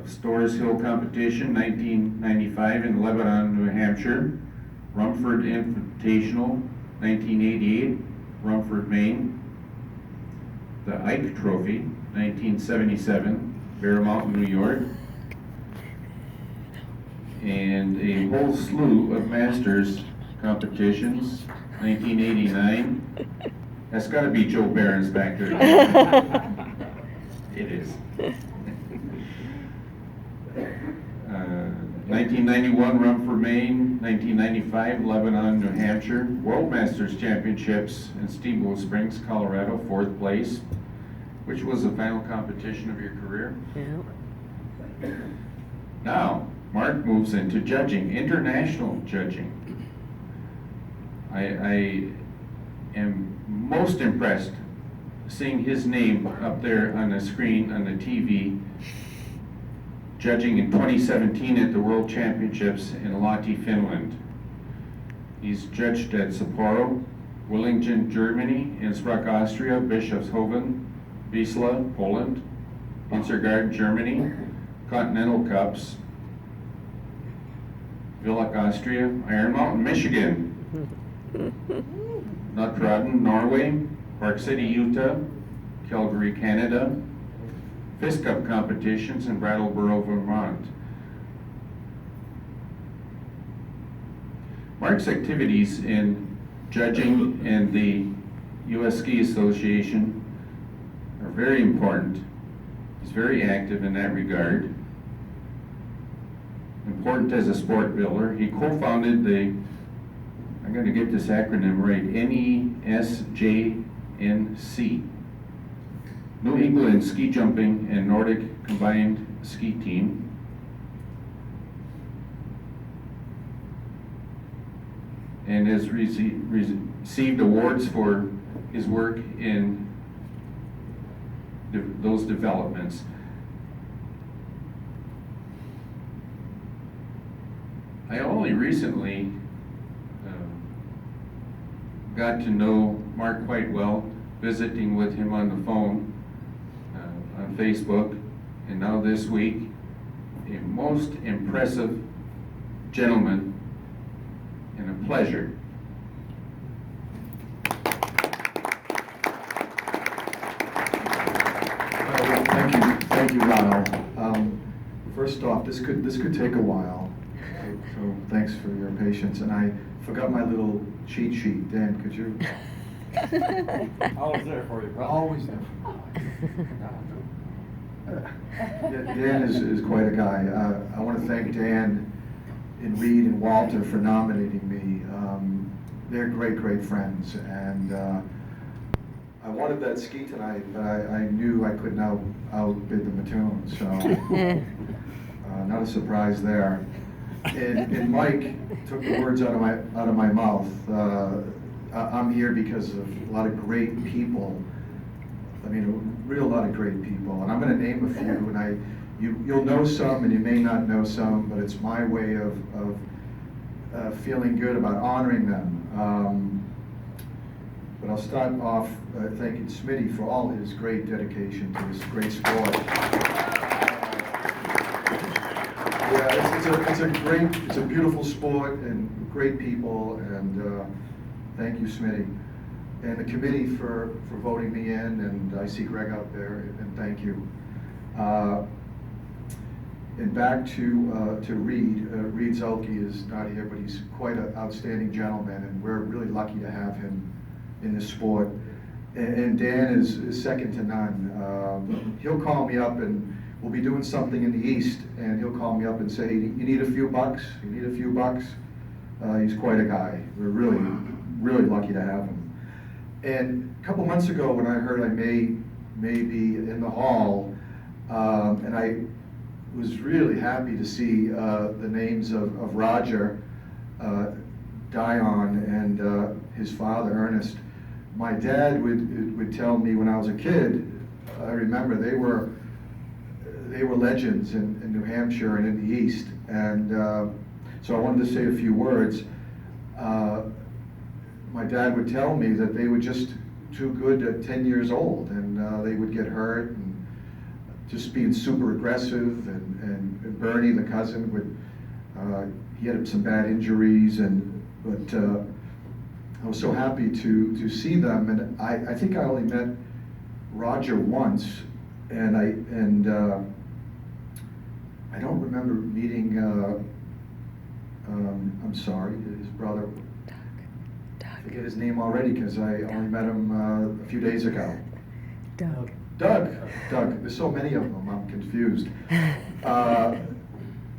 Storrs Hill Competition, 1995 in Lebanon, New Hampshire. Rumford Invitational, 1988, Rumford, Maine. The Ike Trophy, 1977, Bear Mountain, New York. And a whole slew of Masters competitions, 1989. That's got to be Joe Barron's back there. It is. 1991, Rumford, Maine. 1995, Lebanon, New Hampshire. World Masters Championships in Steamboat Springs, Colorado, 4th place, which was the final competition of your career. Yeah. Now, Mark moves into judging, international judging. I am most impressed seeing his name up there on the screen on the TV, judging in 2017 at the World Championships in Lahti, Finland. He's judged at Sapporo, Willingen, Germany, Innsbruck, Austria, Bischofshofen, Wisla, Poland, Inzergard, Germany, Continental Cups, Villach, Austria, Iron Mountain, Michigan, Notrodden, Norway, Park City, Utah, Calgary, Canada, Fist Cup competitions in Brattleboro, Vermont. Mark's activities in judging and the U.S. Ski Association are very important. He's very active in that regard. Important as a sport builder. He co-founded the, I'm going to get this acronym right, NESJNC, New England Ski Jumping and Nordic Combined Ski Team. And has received awards for his work in those developments. I only recently got to know Mark quite well, visiting with him on the phone, on Facebook, and now this week, a most impressive gentleman and a pleasure. Thank you, Lyle. First off, this could take a while, so thanks for your patience. And I forgot my little cheat sheet. Dan, could you? Always there for you, brother. Always there for me. Dan is quite a guy. I want to thank Dan and Reed and Walter for nominating me. They're great friends, and I wanted that ski tonight, but I knew I couldn't outbid the Mattoon, so not a surprise there. And Mike took the words out of my mouth. I'm here because of a lot of great people. I mean, a real lot of great people, and I'm going to name a few. And you'll know some, and you may not know some, but it's my way of feeling good about honoring them. But I'll start off thanking Smitty for all his great dedication to this great sport. Yeah, it's a beautiful sport and great people, and thank you, Smitty. And the committee for voting me in, and I see Greg out there, and thank you. And back to Reed. Reed Zelke is not here, but he's quite an outstanding gentleman, and we're really lucky to have him in this sport. And Dan is second to none. He'll call me up, and we'll be doing something in the East, and he'll call me up and say, "You need a few bucks? You need a few bucks?" He's quite a guy. We're really lucky to have him. And a couple months ago, when I heard I may be in the hall, and I was really happy to see the names of Roger Dion and his father, Ernest. My dad would tell me when I was a kid, I remember they were legends in New Hampshire and in the East. And so I wanted to say a few words. My dad would tell me that they were just too good at 10 years old, and they would get hurt, and just being super aggressive and Bernie, the cousin, he had some bad injuries, but I was so happy to see them, and I think I only met Roger once, and I don't remember meeting, I'm sorry, his brother. I forget his name already because I only met him a few days ago. Doug. Doug. There's so many of them, I'm confused.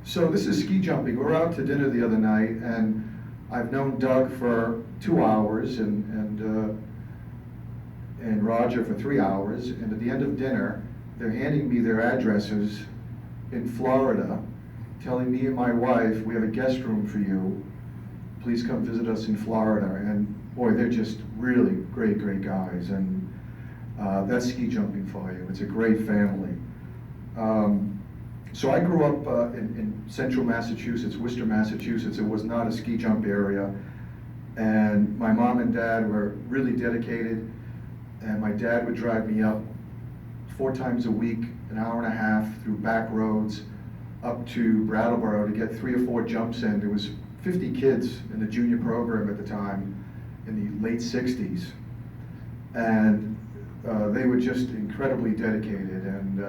So this is ski jumping. We were out to dinner the other night, and I've known Doug for 2 hours and Roger for 3 hours. And at the end of dinner, they're handing me their addresses in Florida, telling me and my wife, we have a guest room for you. Please come visit us in Florida. And boy, they're just really great guys. And that's ski jumping for you. It's a great family. So I grew up in central Massachusetts, Worcester, Massachusetts. It was not a ski jump area. And my mom and dad were really dedicated. And my dad would drive me up 4 times a week, an hour and a half through back roads up to Brattleboro to get 3 or 4 jumps in. There was 50 kids in the junior program at the time in the late 60s. And they were just incredibly dedicated, and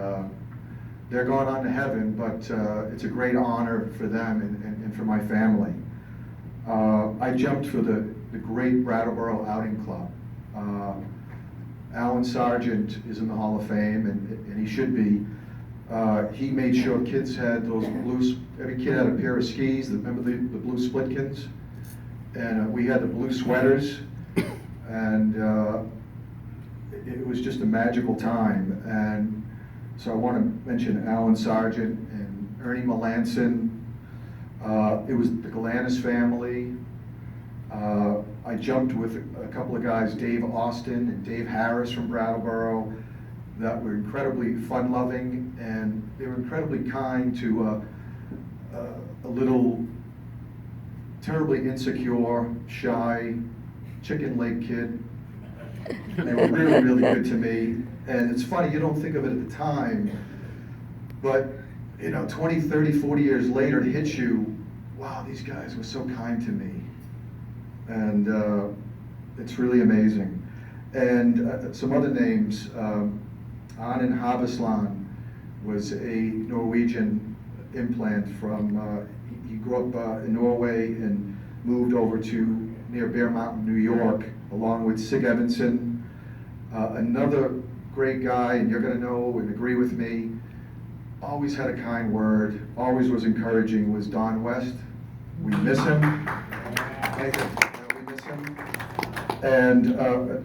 they're gone on to heaven, but it's a great honor for them and for my family. I jumped for the great Brattleboro Outing Club. Alan Sargent is in the Hall of Fame, and he should be. He made sure kids had those every kid had a pair of skis, remember the blue Splitkins? And we had the blue sweaters, and it was just a magical time. And so I want to mention Alan Sargent and Ernie Melanson. It was the Galanis family. I jumped with a couple of guys, Dave Austin and Dave Harris from Brattleboro, that were incredibly fun-loving, and they were incredibly kind to a little terribly insecure, shy, chicken leg kid. They were really good to me. And it's funny, you don't think of it at the time, but 20, 30, 40 years later, it hits you, wow, these guys were so kind to me. And it's really amazing. And some other names, Arne Havesland was a Norwegian implant from, he grew up in Norway and moved over to near Bear Mountain, New York, along with Sig Evanson. Another great guy, and you're gonna know and agree with me, always had a kind word, always was encouraging, was Don West. We miss him. Thank you. We miss him. And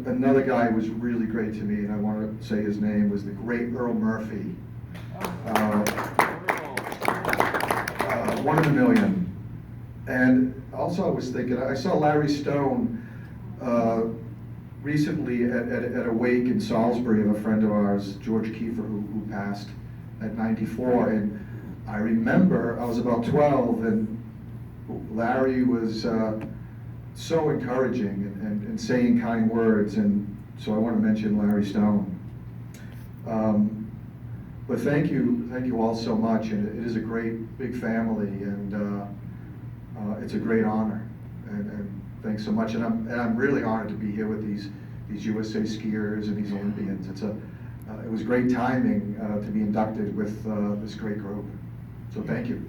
another guy who was really great to me, and I want to say his name, was the great Earl Murphy. One in a million. And also I was thinking, I saw Larry Stone recently at a wake in Salisbury of a friend of ours, George Kiefer, who passed at 94. And I remember I was about 12, and Larry was so encouraging and saying kind words, and so I want to mention Larry Stone. But thank you all so much, and it is a great big family, and it's a great honor, and thanks so much. And I'm really honored to be here with these USA skiers and these Olympians. It was great timing to be inducted with this great group. So thank you.